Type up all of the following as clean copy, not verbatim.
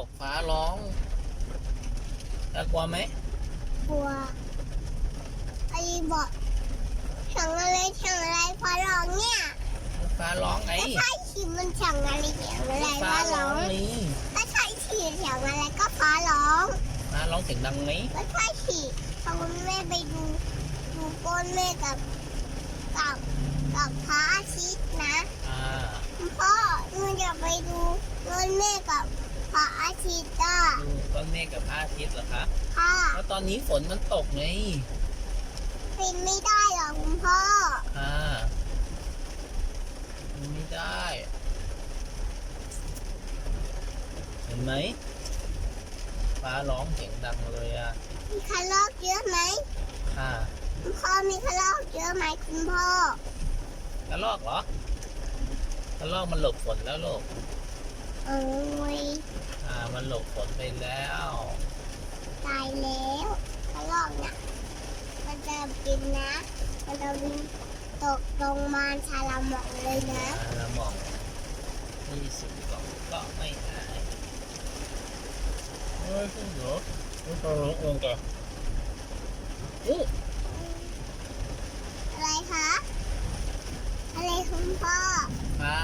กฟ้าร้องแล้วกลัวไหมกลัวไอ้บอกฉังอะไรฟ้าร้องเนี่ยฟ้าร้องไงถ้าใช่ฉีดมันฉังอะไรอย่างอะไรฟ้าร้องนี่ถ้าใช่ฉีดฉังอะไรก็ฟ้าร้องฟ้าร้องเสียงดังไหมถ้าใช่ฉีดตอนแม่ไปดูก้นแม่กับพระอาทิตย์นะพ่อหนูจะไปดูก้นแม่กับพระอาทิตย์อ่ะดูก้อนเมฆกับพระอาทิตย์เหรอคะค่ะแล้วตอนนี้ฝนมันตกไงเป็นไม่ได้หรอคุณพ่อไม่ได้เห็นไหมฟ้าร้องเสียงดังเลยอ่ะมีคาร์ลอกเยอะไหมค่ะคุณพ่อมีคาร์ลอกเยอะไหมคุณพ่อกระรอกเหรอกระรอกมันหลบฝนแล้วลูกโอ้ยมันหลบฝนไปแล้วตายแล้วคาร์ลอกเนี่ยมันจะบินนะมันจะบินตกลงมาชาลาหมองเลยนะชาลาหมอง20 กล่องก็ไม่ได้เฮ้ยคุณเหรอคุณตลกองกันอะไรคะอะไรคุณพ่อฟ้า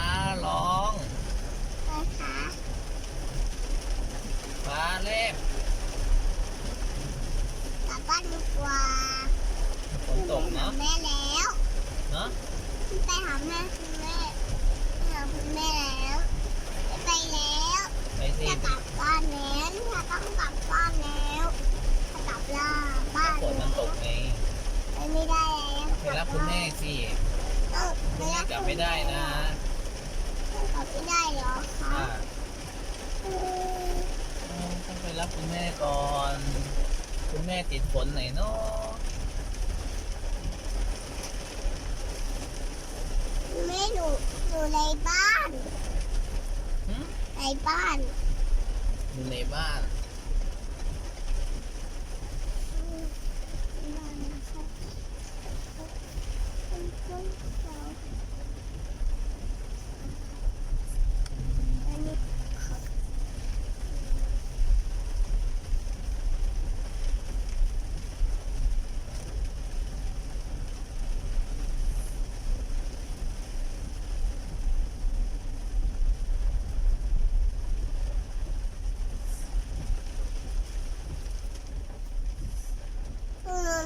ร้องอะไรคะฟ้าแลบกลับบ้านดีกว่าฝนตกเนาะแม่แล้วเนาะไปหาแม่คุณแม่แล้วไปแล้วจะกลับบ้านแล้วจะต้องกลับบ้านแล้วจะกลับบ้านฝนมันตกไงไม่ได้แล้วไปรับคุณแม่สิคุณแม่กลับไม่ได้นะกลับไม่ได้เหรอคะต้องไปรับคุณแม่ก่อนคุณแม่ติดฝนไหนเนาะแม่หนูในบ้านในบ้านอยู่ในบ้าน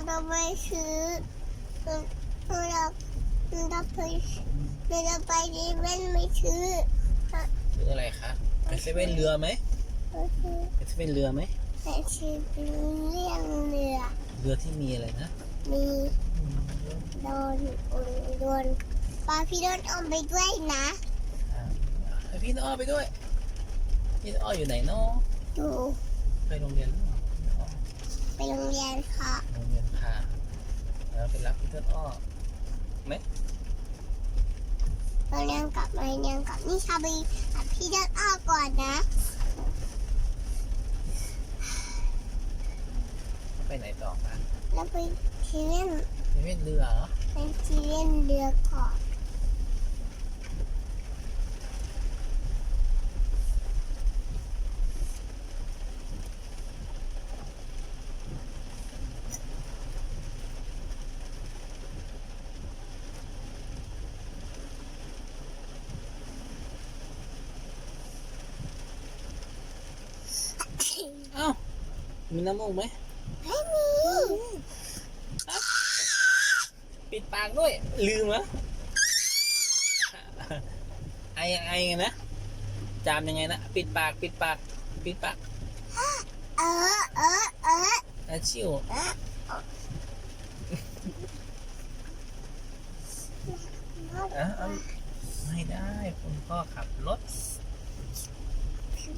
เราไปซื้อเราไปที่เว้นไม่ซื้ออะไรคะไปเซเว่นเรือไหมไปเซเว่นเรือไหมไปซื้อเรื่องเรือที่มีอะไรนะมีโดนปลาพี่โดนเอาไปด้วยนะพี่น้อไปด้วยพี่น้ออยู่ไหนเนาะอยู่ไปโรงเรียนหรือเปล่าไปโรงเรียนค่ะโรงเรียนค่ะแล้วไปรับพี่ต้นอ้อไหมเราเรียนกับนี่ชาบีกับพี่ต้นอ้อก่อนนะไปไหนต่อคะแล้วไปทีเล่นเรือเหรอไปทีเล่นเรือก่อนอ้าวมีน้ำมูกไหมไม่มีปิดปากด้วยลืมเหรอไอไงนะจามยังไงนะปิดปากอาชิวไม่ได้คุณพ่อขับรถ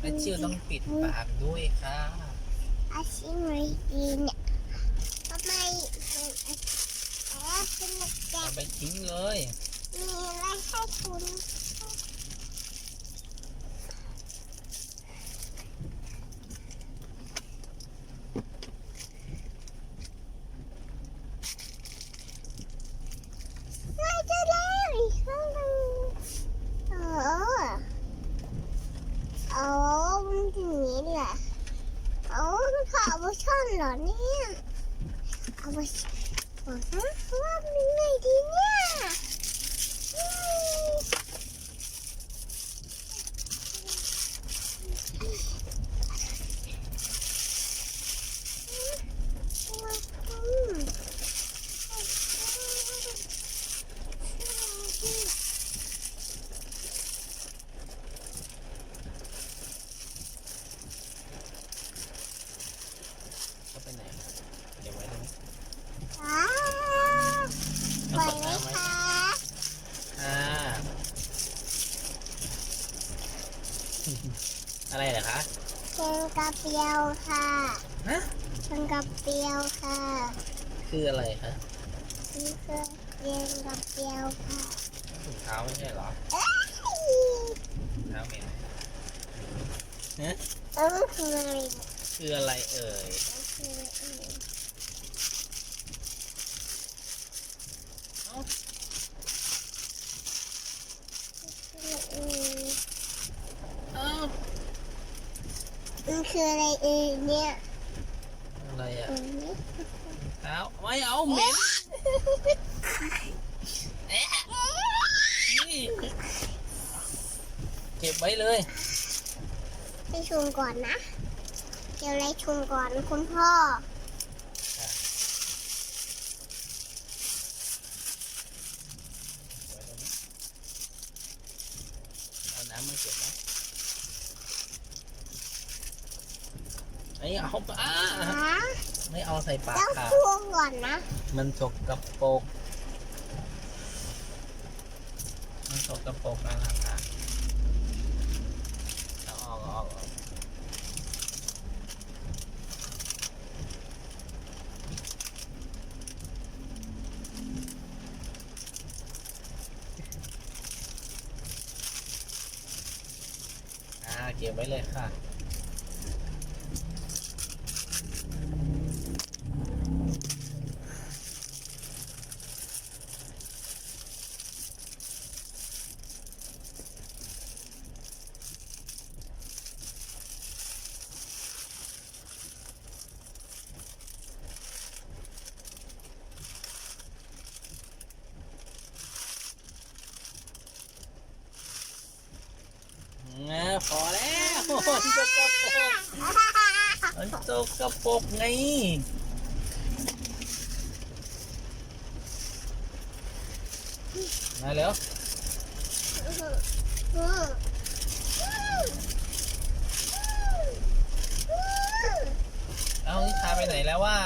อาชิวต้องปิดปากด้วยค่ะอาชิวไม่ดีเนี่ยทำไมเอาไปทิ้งเลยมีอะไรให้คุณไม่จะแล้วอีกครั้งนึงมันถึงนี้ ช่อนเหรอเนี่ยเอาไปบอกนะว่าเป็นไงดีเนี่ยเขาไปไหนเดี๋ยวไว้ตรงนี้ ว้าวปล่อยไหมคะ อ่าอะไรเหรอคะ เชงกระเปียวค่ะ ฮะ เชงกระเปียวค่ะ คืออะไรคะ นี่คือเชงกระเปียวค่ะ ถุงเท้าไม่ใช่เหรอ เอ้ย ถุงเท้าเหม็นฮะ คืออะไร คืออะไรเอ่ย คืออะไร เอ้า เอ้า มันคืออะไรเนี่ย อะไรอ่ะ อันนี้ เท้าไม่เอาเหม็นเอ๊ะนี่เก็บไว้เลย ไปชมก่อนนะ เดี๋ยวอะไรชมก่อนคุณพ่อ เอาน้ำมาเก็บนะไอ้เอาปะไม่เอาใส่ปาก ต้อง ค่ะ ชมก่อนนะ มันสกปรกมันสกปรกแล้วนะคะเอาออกเก็บไว้เลยค่ะพอแล้วมันสกปรกมันสกปรกไงมาแล้วเอานิชาไปไหนแล้วว่า